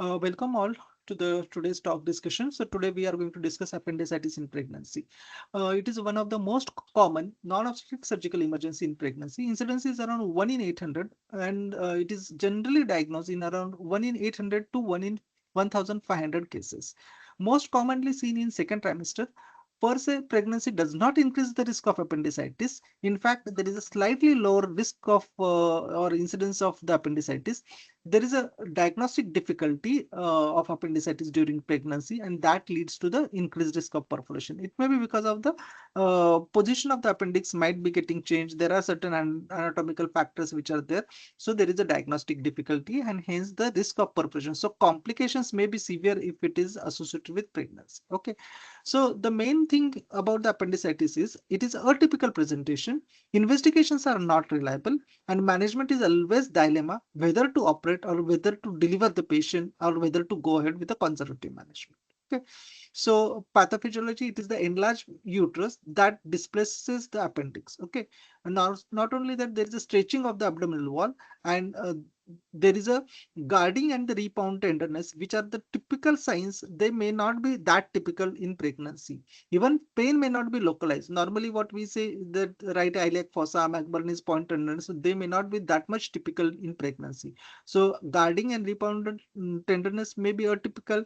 Welcome all to the today's talk discussion. So today we are going to discuss appendicitis in pregnancy. It is one of the most common non-obstetric surgical emergency in pregnancy. Incidence is around 1 in 800 and it is generally diagnosed in around 1 in 800 to 1 in 1500 cases. Most commonly seen in second trimester. Per se, pregnancy does not increase the risk of appendicitis. In fact, there is a slightly lower risk of or incidence of the appendicitis. There is a diagnostic difficulty of appendicitis during pregnancy, and that leads to the increased risk of perforation. It may be because of the position of the appendix might be getting changed. There are certain anatomical factors which are there. So there is a diagnostic difficulty and hence the risk of perforation. So complications may be severe if it is associated with pregnancy. Okay. So the main thing about the appendicitis is it is atypical presentation. Investigations are not reliable and management is always dilemma whether to operate or whether to deliver the patient or whether to go ahead with the conservative management. Okay. So pathophysiology, it is the enlarged uterus that displaces the appendix. Okay. And now, not only that, there is a stretching of the abdominal wall and there is a guarding and the rebound tenderness, which are the typical signs. They may not be that typical in pregnancy. Even pain may not be localized. Normally, what we say that right iliac fossa, McBurney's point tenderness, they may not be that much typical in pregnancy. So guarding and rebound tenderness may be a typical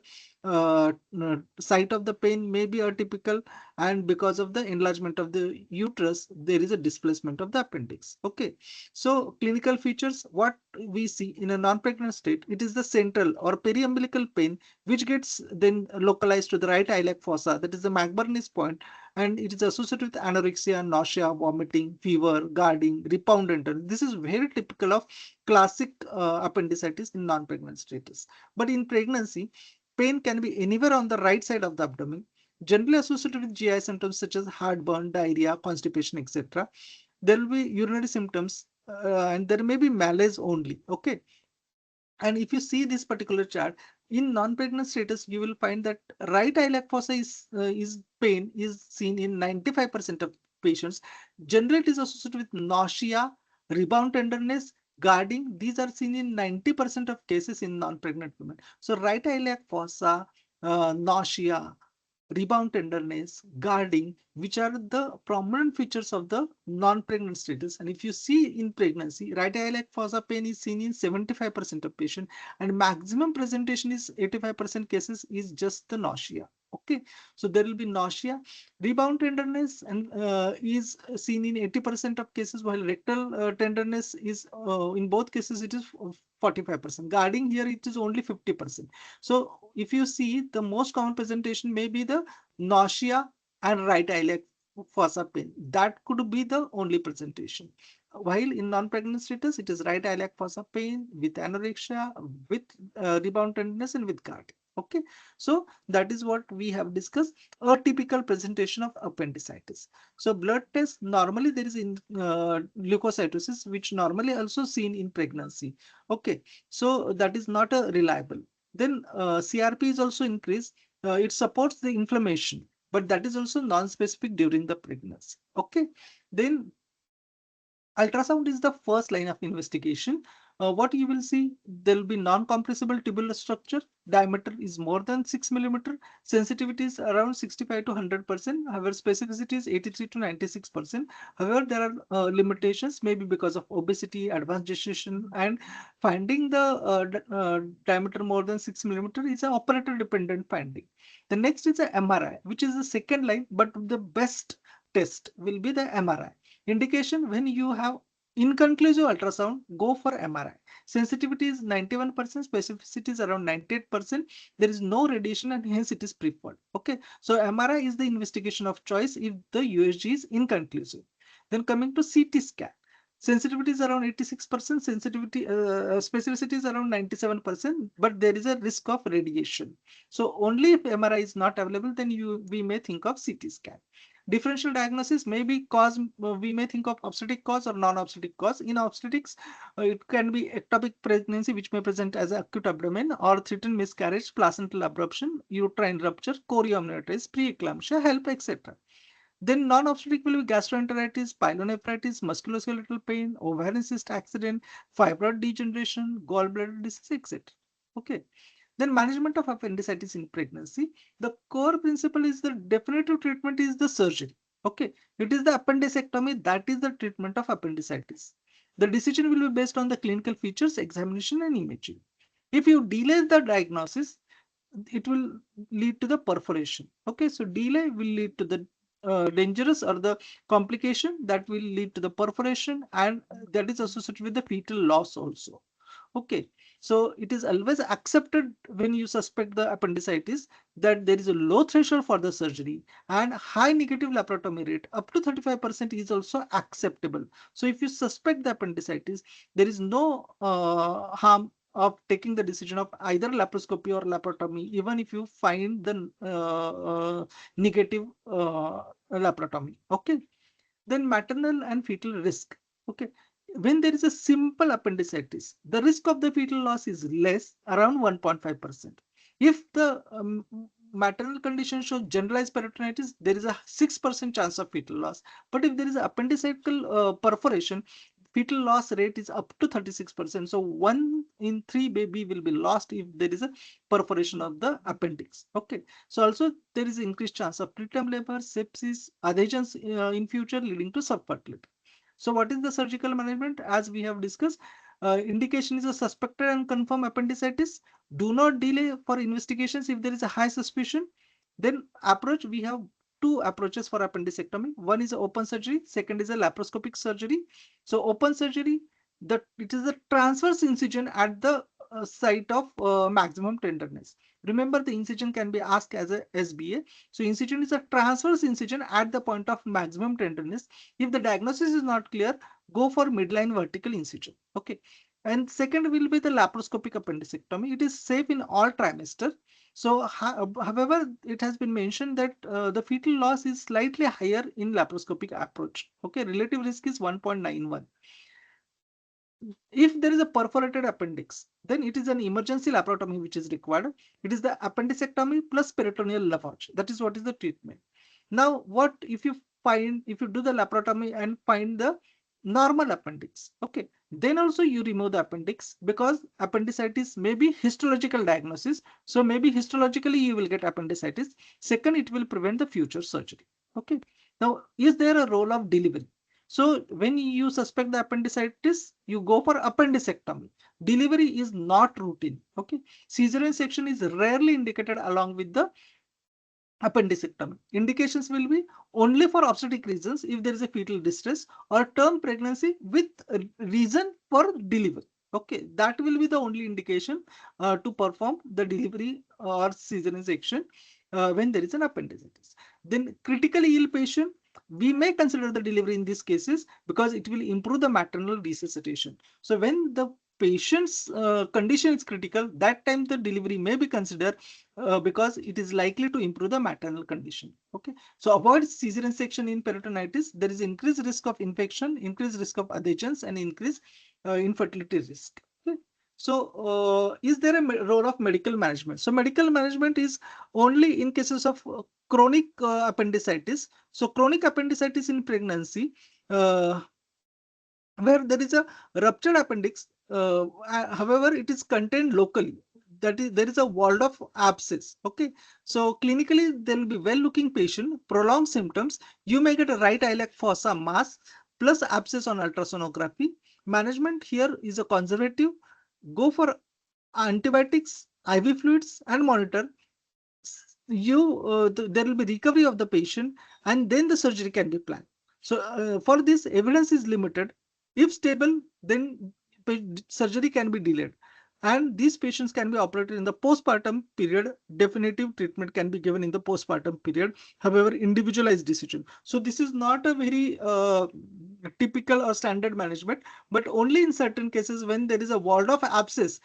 site of the pain may be atypical, and because of the enlargement of the uterus, there is a displacement of the appendix. Okay. So clinical features, what we see in a non-pregnant state, it is the central or periumbilical pain, which gets then localized to the right iliac fossa, that is the McBurney's point, and it is associated with anorexia, nausea, vomiting, fever, guarding, rebound tenderness. This is very typical of classic appendicitis in non-pregnant status. But in pregnancy, pain can be anywhere on the right side of the abdomen, generally associated with GI symptoms such as heartburn, diarrhea, constipation, etc. There will be urinary symptoms and there may be malaise only. Okay. And if you see this particular chart in non-pregnant status, you will find that right iliac fossa is pain is seen in 95% of patients. Generally, it is associated with nausea, rebound tenderness, guarding. These are seen in 90% of cases in non-pregnant women. So right iliac fossa, nausea, rebound tenderness, guarding, which are the prominent features of the non-pregnant status. And if you see in pregnancy, right iliac fossa pain is seen in 75% of patients, and maximum presentation is 85% cases is just the nausea. Okay, so there will be nausea, rebound tenderness, and is seen in 80% of cases, while rectal tenderness is in both cases it is 45%. Guarding here it is only 50%. So if you see, the most common presentation may be the nausea and right iliac fossa pain. That could be the only presentation. While in non-pregnant status, it is right iliac fossa pain with anorexia, with rebound tenderness, and with guarding. Okay, so that is what we have discussed. A typical presentation of appendicitis. So blood test, normally there is in leukocytosis, which normally also seen in pregnancy. Okay, so that is not a reliable. Then CRP is also increased. It supports the inflammation, but that is also non-specific during the pregnancy. Okay, then ultrasound is the first line of investigation. What you will see, there will be non-compressible tubular structure. Diameter is more than 6 millimeter. Sensitivity is around 65 to 100%. However, specificity is 83 to 96%. However, there are limitations, maybe because of obesity, advanced gestation, and finding the diameter more than 6 millimeter is an operator dependent finding. The next is the MRI, which is the second line, but the best test will be the MRI. Indication, when you have inconclusive ultrasound, go for MRI. Sensitivity is 91%, specificity is around 98%. There is no radiation and hence it is preferred. Okay, so MRI is the investigation of choice if the USG is inconclusive. Then coming to CT scan. Sensitivity is around 86%, sensitivity specificity is around 97%, but there is a risk of radiation. So only if MRI is not available, then we may think of CT scan. Differential diagnosis may be cause, we may think of obstetric cause or non-obstetric cause. In obstetrics, it can be ectopic pregnancy, which may present as acute abdomen, or threatened miscarriage, placental abruption, uterine rupture, chorioamnionitis, preeclampsia, HELP, etc. Then non-obstetric will be gastroenteritis, pyelonephritis, musculoskeletal pain, ovarian cyst accident, fibroid degeneration, gallbladder disease, etc. Okay. Then management of appendicitis in pregnancy. The core principle is the definitive treatment is the surgery. Okay, it is the appendicectomy that is the treatment of appendicitis. The decision will be based on the clinical features, examination, and imaging. If you delay the diagnosis, it will lead to the perforation. Okay, so delay will lead to the dangerous or the complication that will lead to the perforation, and that is associated with the fetal loss also. Okay, so it is always accepted when you suspect the appendicitis that there is a low threshold for the surgery and high negative laparotomy rate up to 35% is also acceptable. So if you suspect the appendicitis, there is no harm of taking the decision of either laparoscopy or laparotomy, even if you find the negative laparotomy. Okay, then maternal and fetal risk. Okay, when there is a simple appendicitis, the risk of the fetal loss is less, around 1.5%. If the maternal condition shows generalized peritonitis, there is a 6% chance of fetal loss. But if there is appendiceal perforation, fetal loss rate is up to 36%. So 1 in 3 baby will be lost if there is a perforation of the appendix. Okay. So also there is increased chance of preterm labor, sepsis, adhesions in future leading to subfertility. So what is the surgical management? As we have discussed, indication is a suspected and confirmed appendicitis. Do not delay for investigations if there is a high suspicion. Then approach, we have two approaches for appendicectomy. One is open surgery, second is a laparoscopic surgery. So open surgery, that it is a transverse incision at the site of maximum tenderness. Remember, the incision can be asked as a SBA. So incision is a transverse incision at the point of maximum tenderness. If the diagnosis is not clear, go for midline vertical incision. Okay. And second will be the laparoscopic appendicectomy. It is safe in all trimester. So, however, it has been mentioned that the fetal loss is slightly higher in laparoscopic approach. Okay, relative risk is 1.91. If there is a perforated appendix, then it is an emergency laparotomy which is required. It is the appendicectomy plus peritoneal lavage. That is what is the treatment. Now, what if you find, if you do the laparotomy and find the normal appendix? Okay, then also you remove the appendix because appendicitis may be histological diagnosis. So maybe histologically you will get appendicitis. Second, it will prevent the future surgery. Okay. Now, is there a role of delivery? So when you suspect the appendicitis, you go for appendicectomy. Delivery is not routine. Okay. Caesarean section is rarely indicated along with the appendicectomy. Indications will be only for obstetric reasons if there is a fetal distress or term pregnancy with reason for delivery. Okay, that will be the only indication to perform the delivery or caesarean section when there is an appendicitis. Then critically ill patient, we may consider the delivery in these cases because it will improve the maternal resuscitation. So when the patient's condition is critical, that time the delivery may be considered because it is likely to improve the maternal condition. Okay, so avoid caesarean section in peritonitis. There is increased risk of infection, increased risk of adhesions, and increased infertility risk. Okay. So is there a role of medical management? So medical management is only in cases of chronic appendicitis. So chronic appendicitis in pregnancy, where there is a ruptured appendix, however, it is contained locally. That is, there is a walled off abscess. Okay, so clinically there will be well looking patient, prolonged symptoms. You may get a right iliac fossa mass plus abscess on ultrasonography. Management here is a conservative. Go for antibiotics, IV fluids, and monitor. There will be recovery of the patient, and then the surgery can be planned. So for this, evidence is limited. If stable, then surgery can be delayed, and these patients can be operated in the postpartum period. Definitive treatment can be given in the postpartum period. However, individualized decision. So this is not a very typical or standard management, but only in certain cases when there is a walled off abscess,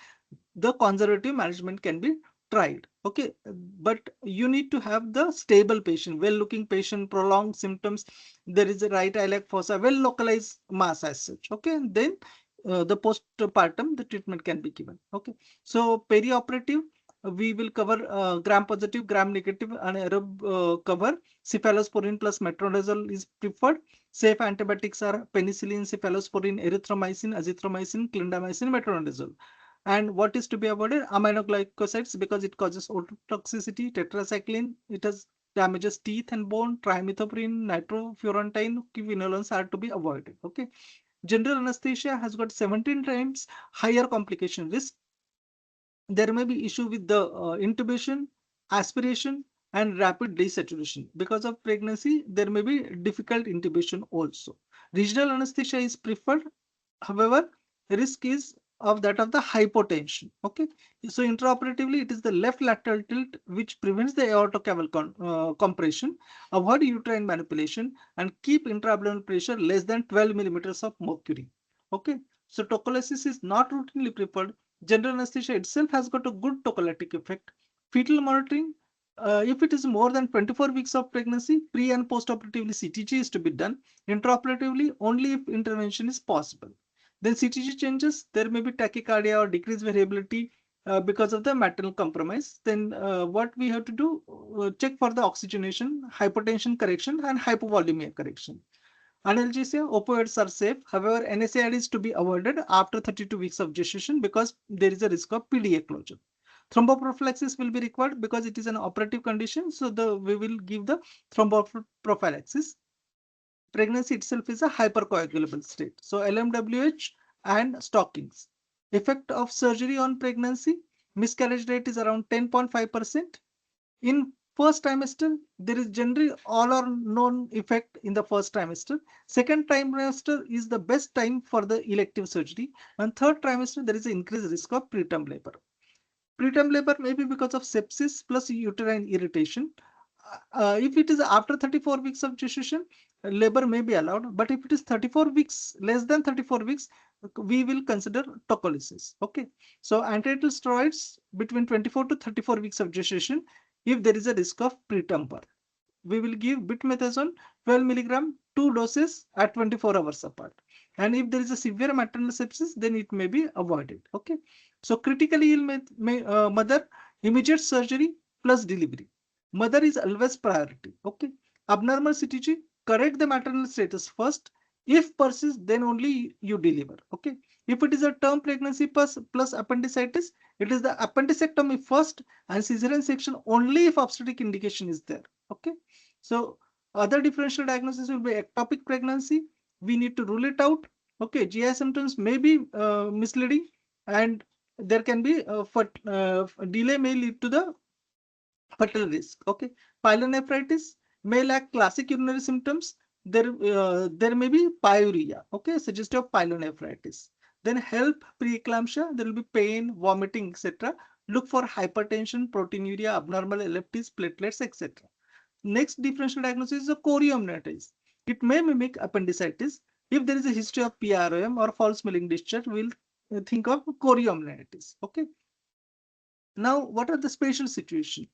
the conservative management can be tried. Okay, but you need to have the stable patient, well looking patient, prolonged symptoms, there is a right iliac fossa, well localized mass as such. Okay, and then the postpartum the treatment can be given. Okay, so perioperative, we will cover gram positive, gram negative, and Arab cover. Cephalosporin plus metronidazole is preferred. Safe antibiotics are penicillin, cephalosporin, erythromycin, azithromycin, clindamycin, metronidazole. And what is to be avoided? Aminoglycosides, because it causes ototoxicity. Tetracycline, it has damages teeth and bone. Trimethoprim, nitrofurantine, quinolones are to be avoided. Okay. General anesthesia has got 17 times higher complication risk. There may be issue with the intubation, aspiration, and rapid desaturation. Because of pregnancy, there may be difficult intubation also. Regional anesthesia is preferred. However, risk is of that of the hypotension. Okay, so intraoperatively, it is the left lateral tilt which prevents the aortocaval compression. Avoid uterine manipulation and keep intra-abdominal pressure less than 12 millimeters of mercury. Okay, so tocolysis is not routinely preferred. General anesthesia itself has got a good tocolytic effect. Fetal monitoring, if it is more than 24 weeks of pregnancy, pre and post-operatively CTG is to be done. Intraoperatively, only if intervention is possible. Then CTG changes, there may be tachycardia or decreased variability because of the maternal compromise. Then what we have to do, check for the oxygenation, hypotension correction, and hypovolemia correction. Analgesia, opioids are safe. However, NSAID is to be avoided after 32 weeks of gestation because there is a risk of PDA closure. Thromboprophylaxis will be required because it is an operative condition. So we will give the thromboprophylaxis. Pregnancy itself is a hypercoagulable state. So LMWH and stockings. Effect of surgery on pregnancy. Miscarriage rate is around 10.5%. In first trimester, there is generally all or none effect in the first trimester. Second trimester is the best time for the elective surgery. And third trimester, there is an increased risk of preterm labor. Preterm labor may be because of sepsis plus uterine irritation. If it is after 34 weeks of gestation, labor may be allowed. But if it is 34 weeks, less than 34 weeks, we will consider tocolysis. Okay. So antenatal steroids between 24 to 34 weeks of gestation if there is a risk of preterm birth. We will give bitmethasone 12 milligram, 2 doses at 24 hours apart. And if there is a severe maternal sepsis, then it may be avoided. Okay. So critically ill mother, immediate surgery plus delivery. Mother is always priority. Okay. Abnormal CTG, correct the maternal status first. If persists, then only you deliver. Okay. If it is a term pregnancy plus appendicitis, it is the appendicectomy first and cesarean section only if obstetric indication is there. Okay. So other differential diagnosis will be ectopic pregnancy. We need to rule it out. Okay. GI symptoms may be misleading and there can be delay may lead to the fatal risk. Okay. Pyelonephritis may lack classic urinary symptoms. There may be pyuria. Okay. Suggestive of pyelonephritis. Then help preeclampsia. There will be pain, vomiting, etc. Look for hypertension, proteinuria, abnormal LFTs, platelets, etc. Next differential diagnosis is a chorioamnitis. It may mimic appendicitis. If there is a history of PROM or false smelling discharge, we'll think of chorioamnitis. Okay. Now, what are the special situation?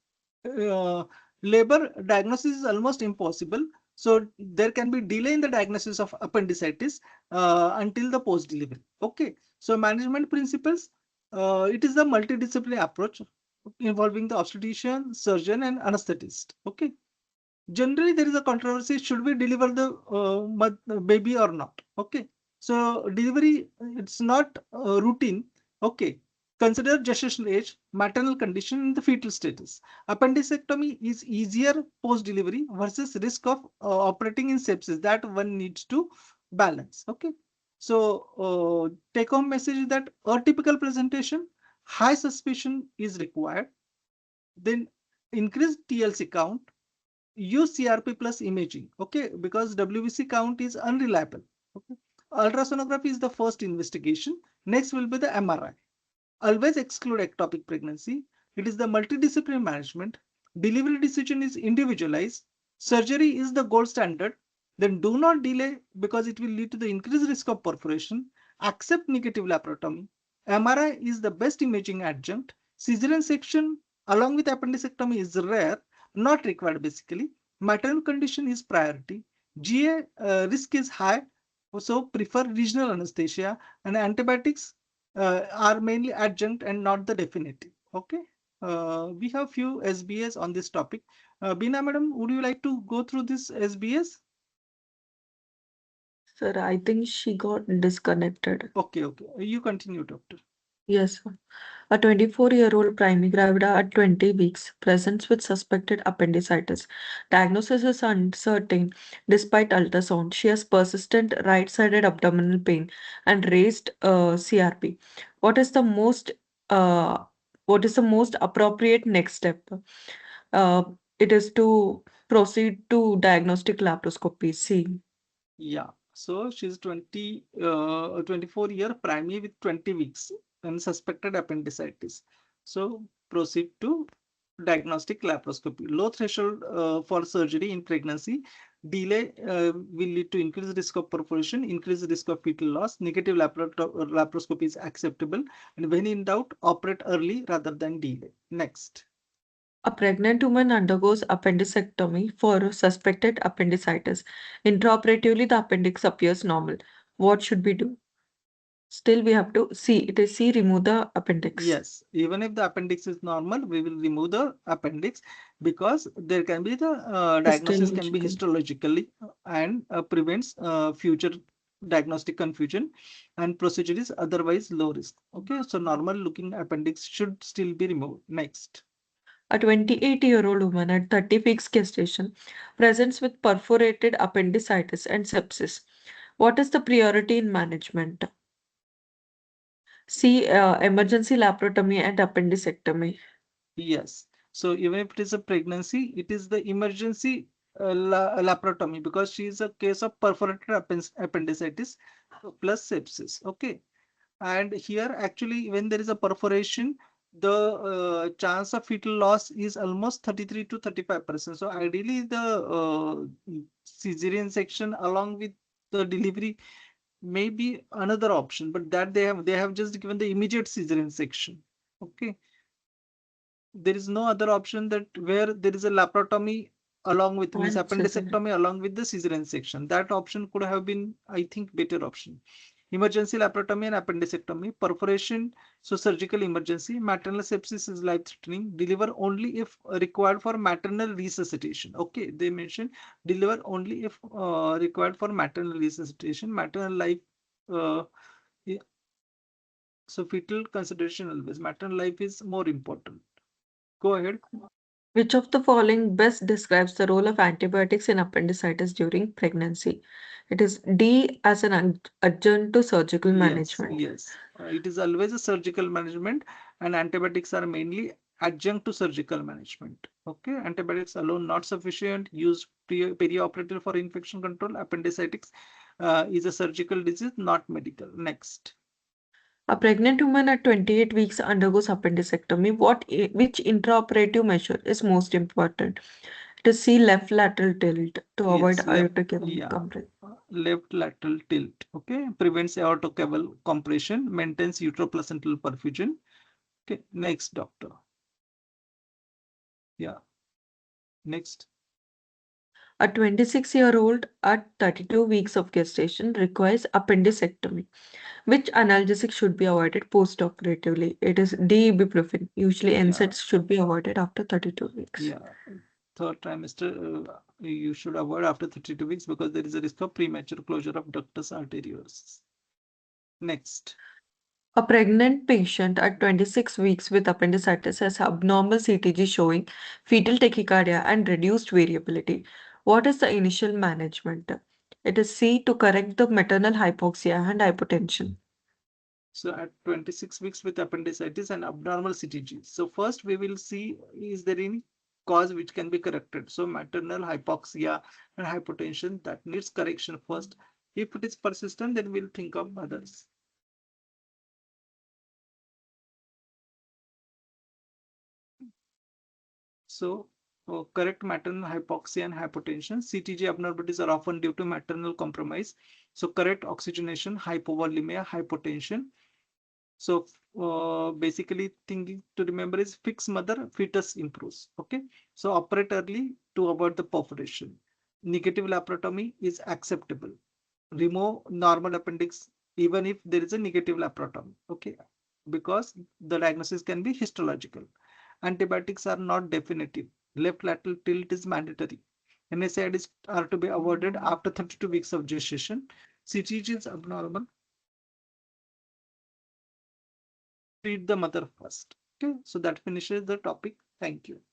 Uh, Labor diagnosis is almost impossible. So there can be delay in the diagnosis of appendicitis until the post delivery. Okay. So management principles. It is a multidisciplinary approach involving the obstetrician, surgeon, and anesthetist. Okay. Generally there is a controversy, should we deliver the baby or not? Okay, so delivery, it's not routine. Okay, consider gestational age, maternal condition, and the fetal status. Appendicectomy is easier post delivery versus risk of operating in sepsis that one needs to balance. Okay, so take home message is that atypical presentation, high suspicion is required. Then increase TLC count, use CRP plus imaging. Okay, because WBC count is unreliable. Okay, ultrasonography is the first investigation. Next will be the MRI. Always exclude ectopic pregnancy. It is the multidisciplinary management. Delivery decision is individualized. Surgery is the gold standard. Then do not delay because it will lead to the increased risk of perforation. Accept negative laparotomy. MRI is the best imaging adjunct. Caesarean section along with appendicectomy is rare, not required basically. Maternal condition is priority. GA risk is high, so prefer regional anesthesia, and antibiotics are mainly adjunct and not the definitive. Okay. We have few SBS on this topic. Bina madam, would you like to go through this SBS? Sir, I think she got disconnected. Okay, okay. You continue, doctor. Yes, sir. A 24-year-old primary gravida at 20 weeks presents with suspected appendicitis. Diagnosis is uncertain despite ultrasound. She has persistent right-sided abdominal pain and raised CRP. What is the most uh, what is the most appropriate next step? Uh, it is to proceed to diagnostic laparoscopy. C. Yeah. So she's 24-year primary with 20 weeks and suspected appendicitis. So proceed to diagnostic laparoscopy. Low threshold for surgery in pregnancy. Delay will lead to increased risk of perforation, increased risk of fetal loss. Negative laparoscopy is acceptable. And when in doubt, operate early rather than delay. Next. A pregnant woman undergoes appendicectomy for suspected appendicitis. Intraoperatively, the appendix appears normal. What should we do? Still, we have to see. It is C. Remove the appendix. Yes, even if the appendix is normal, we will remove the appendix because there can be the diagnosis can be Histological. histologically and prevents future diagnostic confusion, and procedure is otherwise low risk. Okay, so normal looking appendix should still be removed. Next. A 28-year-old woman at 30 weeks gestation presents with perforated appendicitis and sepsis. What is the priority in management? C. Emergency laparotomy and appendicectomy. Yes. So even if it is a pregnancy, it is the emergency laparotomy because she is a case of perforated appendicitis plus sepsis. Okay. And here, actually, when there is a perforation, the chance of fetal loss is almost 33 to 35%. So ideally, the cesarean section along with the delivery may be another option, but that they have just given the immediate cesarean section. Okay, there is no other option that where there is a laparotomy along with means And cesarean. appendicectomy along with the cesarean section. That option could have been, I think, better option. Emergency laparotomy and appendicectomy, perforation, so surgical emergency. Maternal sepsis is life-threatening. Deliver only if required for maternal resuscitation. Okay, they mentioned deliver only if required for maternal resuscitation. Maternal life. Uh, yeah, so fetal consideration always. Maternal life is more important. Go ahead. Which of the following best describes the role of antibiotics in appendicitis during pregnancy? It is D as an adjunct to surgical Yes, management. yes. It is always a surgical management, and antibiotics are mainly adjunct to surgical management. Okay, antibiotics alone not sufficient. Used perioperative for infection control. Appendicitis is a surgical disease, not medical. Next. A pregnant woman at 28 weeks undergoes appendicectomy. Which intraoperative measure is most important? To see left lateral tilt to avoid Yes, left. aortic Yeah, compression. left lateral tilt. Okay, prevents aortocaval compression, maintains uteroplacental perfusion. Okay, next, doctor. Yeah, next. A 26-year-old at 32 weeks of gestation requires appendicectomy. Which analgesic should be avoided post-operatively? It is D. Ibuprofen. Usually, Yeah, NSAIDs should be avoided after 32 weeks. yeah. Third trimester, you should avoid after 32 weeks because there is a risk of premature closure of ductus arteriosus. Next. A pregnant patient at 26 weeks with appendicitis has abnormal CTG showing fetal tachycardia and reduced variability. What is the initial management? It is C to correct the maternal hypoxia and hypotension. So at 26 weeks with appendicitis and abnormal CTG. So first we will see is there any cause which can be corrected. So maternal hypoxia and hypotension that needs correction first. If it is persistent, then we'll think of others. So, correct maternal hypoxia and hypotension. CTG abnormalities are often due to maternal compromise. So, correct oxygenation, hypovolemia, hypotension. So, basically, thinking to remember is fix mother, fetus improves. Okay. So, operate early to avoid the perforation. Negative laparotomy is acceptable. Remove normal appendix even if there is a negative laparotomy. Okay. Because the diagnosis can be histological. Antibiotics are not definitive. Left lateral tilt is mandatory. NSAIDs are to be avoided after 32 weeks of gestation. CTG is abnormal. treat the mother first. Okay, so that finishes the topic. Thank you.